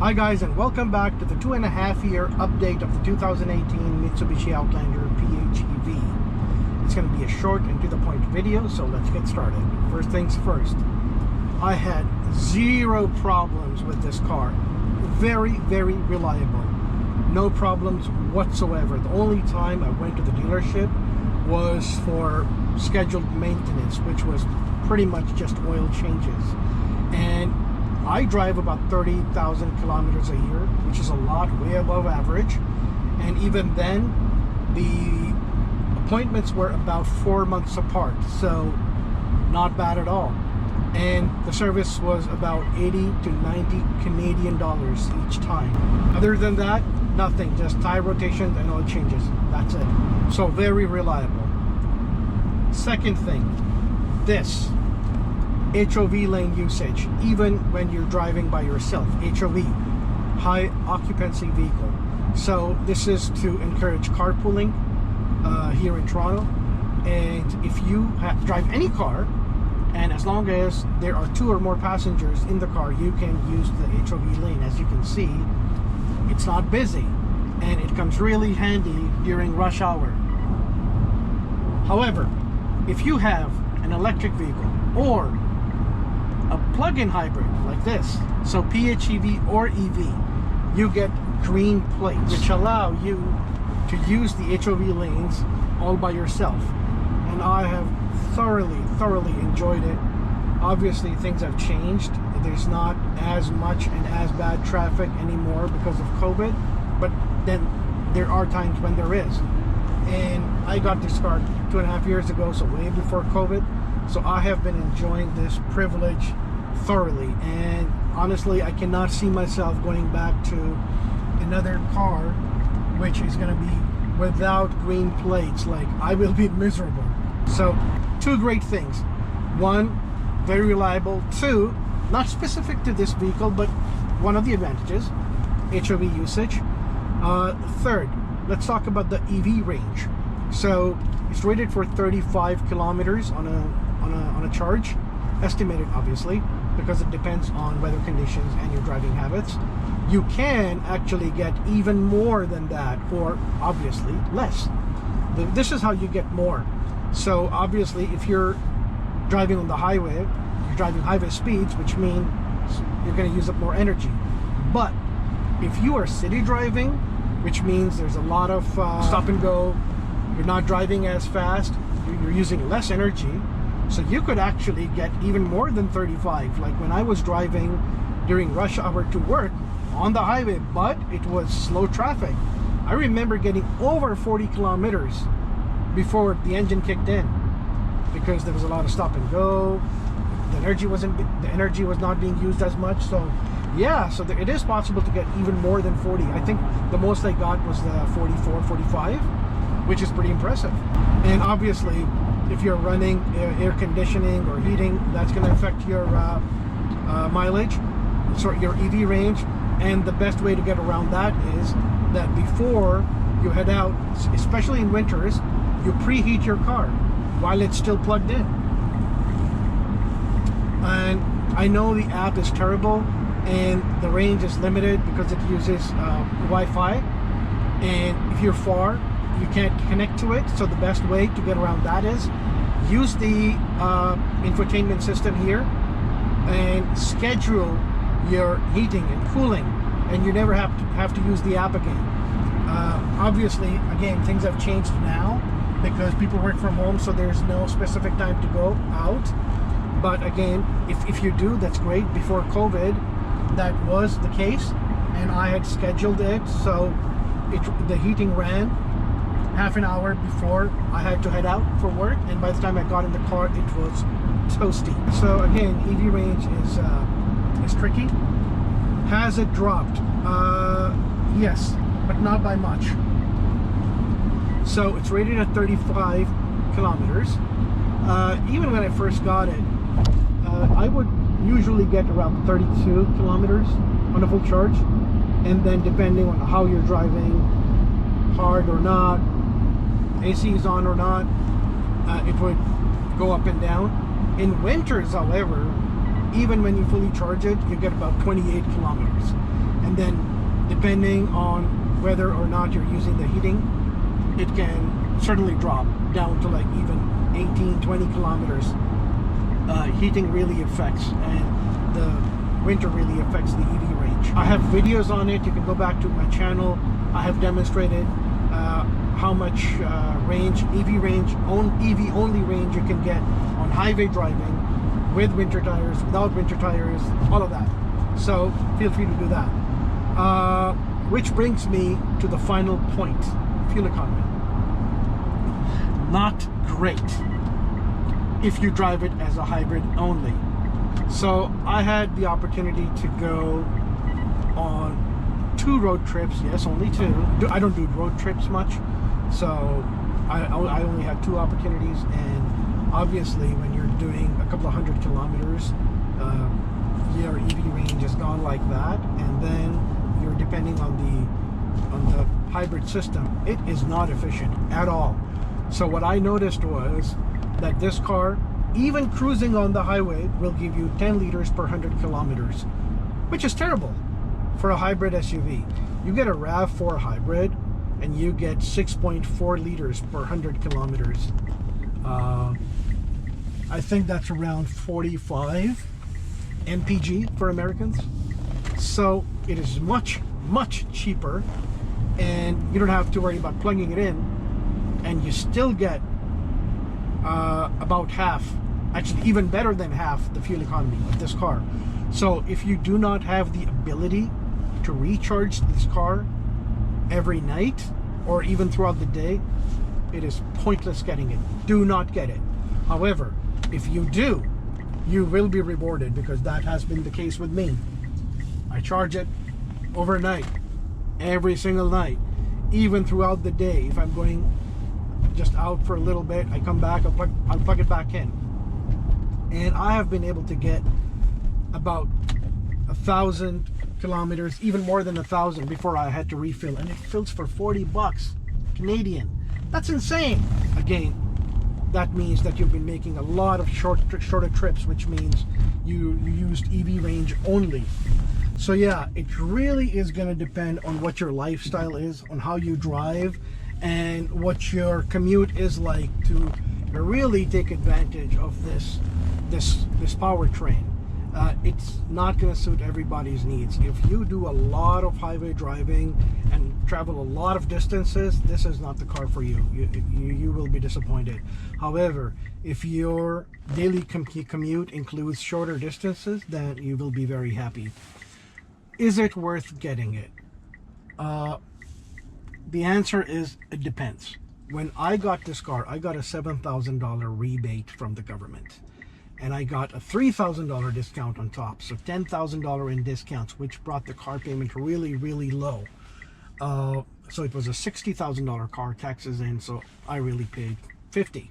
Hi guys, and welcome back to the 2.5-year update of the 2018 Mitsubishi Outlander PHEV. It's going to be a short and to the point video, so let's get started. First things first, I had zero problems with this car. Very, very reliable. No problems whatsoever. The only time I went to the dealership was for scheduled maintenance, which was pretty much just oil changes. And I drive about 30,000 kilometers a year, which is a lot, way above average. And even then, the appointments were about 4 months apart, so not bad at all. And the service was about 80 to 90 Canadian dollars each time. Other than that, nothing, just tire rotations and oil changes. That's it. So very reliable. Second thing, this Hov lane usage, even when you're driving by yourself. HOV, high occupancy vehicle. So this is to encourage carpooling here in Toronto. And if you drive any car, and as long as there are 2 or more passengers in the car, you can use the HOV lane. As you can see, it's not busy, and it comes really handy during rush hour. However, if you have an electric vehicle or a plug-in hybrid like this, so PHEV or EV, you get green plates, which allow you to use the HOV lanes all by yourself. And I have thoroughly enjoyed it. Obviously, things have changed. There's not as much and as bad traffic anymore because of COVID, but then there are times when there is. And I got this car 2.5 years ago, so way before COVID. So I have been enjoying this privilege thoroughly, and honestly, I cannot see myself going back to another car which is going to be without green plates. Like, I will be miserable. So 2 great things. 1, very reliable. 2, not specific to this vehicle, but one of the advantages, HOV usage. 3rd, let's talk about the EV range. So it's rated for 35 kilometers on a charge, estimated obviously, because it depends on weather conditions and your driving habits. You can actually get even more than that, or obviously less. This is how you get more. So obviously, if you're driving on the highway, you're driving highway speeds, which means you're going to use up more energy. But if you are city driving, which means there's a lot of stop and go, you're not driving as fast, you're using less energy, so you could actually get even more than 35. Like when I was driving during rush hour to work on the highway, but it was slow traffic, I remember getting over 40 kilometers before the engine kicked in, because there was a lot of stop and go. The energy was not being used as much. So yeah, so it is possible to get even more than 40. I think the most I got was the 44, 45, which is pretty impressive. And obviously, if you're running air conditioning or heating, that's going to affect your mileage, so your EV range. And the best way to get around that is that before you head out, especially in winters, you preheat your car while it's still plugged in. And I know the app is terrible and the range is limited because it uses Wi-Fi, and if you're far, you can't connect to it. So the best way to get around that is use the infotainment system here and schedule your heating and cooling, and you never have to use the app again. Obviously, again, things have changed now because people work from home, so there's no specific time to go out. But again, if you do, that's great. Before COVID, that was the case, and I had scheduled it, so the heating ran half an hour before I had to head out for work, and by the time I got in the car, it was toasty. So again, EV range is tricky. Has it dropped? Yes, but not by much. So it's rated at 35 kilometers. Even when I first got it, I would usually get around 32 kilometers on a full charge, and then depending on how you're driving, hard or not, AC is on or not, it would go up and down. In winters, however, even when you fully charge it, you get about 28 kilometers. And depending on whether or not you're using the heating, it can certainly drop down to like even 18, 20 kilometers. Heating really affects, and the winter really affects the EV range. I have videos on it. You can go back to my channel. I have demonstrated how much range, EV only range you can get on highway driving with winter tires, without winter tires, all of that. So feel free to do that. Which brings me to the final point: fuel economy. Not great if you drive it as a hybrid only. So I had the opportunity to go on 2 road trips. Yes, only 2. I don't do road trips much, so I only had 2 opportunities. And obviously when you're doing a couple of 100 kilometers, your EV range is gone like that, and then you're depending on the hybrid system. It is not efficient at all. So what I noticed was that this car, even cruising on the highway, will give you 10 liters per 100 kilometers, which is terrible for a hybrid SUV. You get a RAV4 hybrid and you get 6.4 liters per 100 kilometers. I think that's around 45 mpg for Americans. So it is much cheaper, and you don't have to worry about plugging it in, and you still get about half, actually even better than half, the fuel economy of this car. So if you do not have the ability to recharge this car every night or even throughout the day, it is pointless getting it. Do not get it. However, if you do, you will be rewarded, because that has been the case with me. I charge it overnight, every single night, even throughout the day. If I'm going just out for a little bit, I come back, I'll plug it back in, and I have been able to get about 1,000 kilometers, even more than 1,000, before I had to refill, and it fills for 40 bucks Canadian. That's insane. Again, that means that you've been making a lot of shorter trips, which means you used EV range only. So yeah, it really is going to depend on what your lifestyle is, on how you drive, and what your commute is like, to really take advantage of this powertrain. It's not going to suit everybody's needs. If you do a lot of highway driving and travel a lot of distances, this is not the car for you. You will be disappointed. However, if your daily commute includes shorter distances, then you will be very happy. Is it worth getting it? The answer is, it depends. When I got this car, I got a $7,000 rebate from the government, and I got a $3,000 discount on top, so $10,000 in discounts, which brought the car payment really low. So it was a $60,000 car, taxes in, so I really paid $50,000.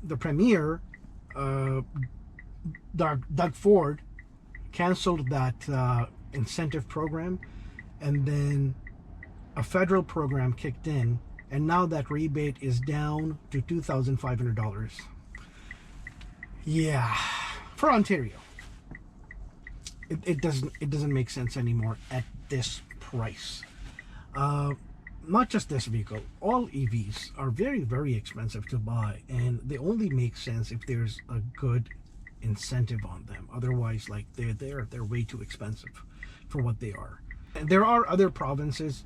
The Premier, Doug Ford, canceled that incentive program, and then a federal program kicked in, and now that rebate is down to $2,500. Yeah, for Ontario, it doesn't make sense anymore at this price. Not just this vehicle, all EVs are very expensive to buy, and they only make sense if there's a good incentive on them. Otherwise, like, they're way too expensive for what they are. And there are other provinces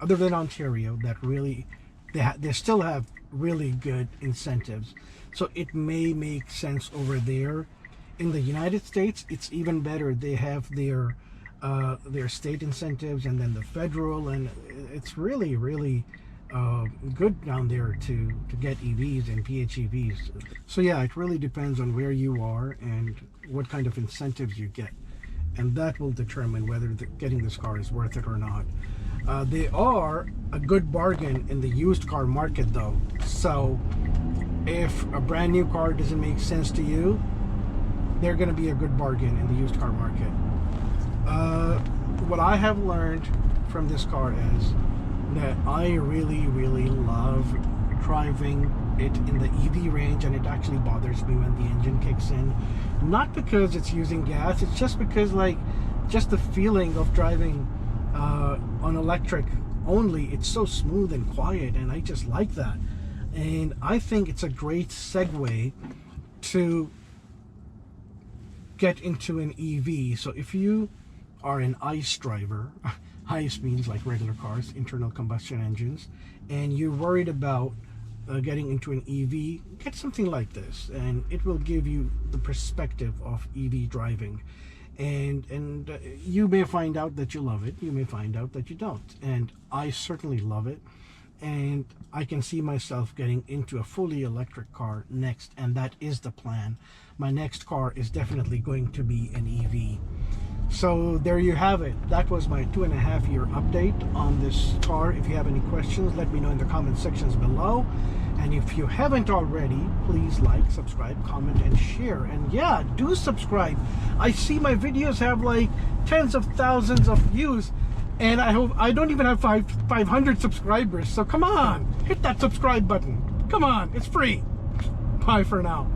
other than Ontario that really they still have really good incentives, so it may make sense over there. In the United States, it's even better. They have their state incentives and then the federal, and it's really good down there to get EVs and PHEVs. So yeah, it really depends on where you are and what kind of incentives you get, and that will determine whether getting this car is worth it or not. They are a good bargain in the used car market though, so if a brand new car doesn't make sense to you, they're going to be a good bargain in the used car market. What I have learned from this car is that I really love driving it in the EV range, and it actually bothers me when the engine kicks in. Not because it's using gas, it's just because, like, just the feeling of driving on electric only, it's so smooth and quiet, and I just like that. And I think it's a great segue to get into an EV. So if you are an ICE driver, ICE means like regular cars, internal combustion engines, and you're worried about getting into an EV, get something like this, and it will give you the perspective of EV driving. And you may find out that you love it, you may find out that you don't, and I certainly love it, and I can see myself getting into a fully electric car next, and that is the plan. My next car is definitely going to be an EV. So there you have it. That was my 2.5-year update on this car. If you have any questions, let me know in the comment sections below. And if you haven't already, please like, subscribe, comment, and share. And yeah, do subscribe. I see my videos have like tens of thousands of views, and I don't even have 500 subscribers. So come on, hit that subscribe button. Come on, it's free. Bye for now.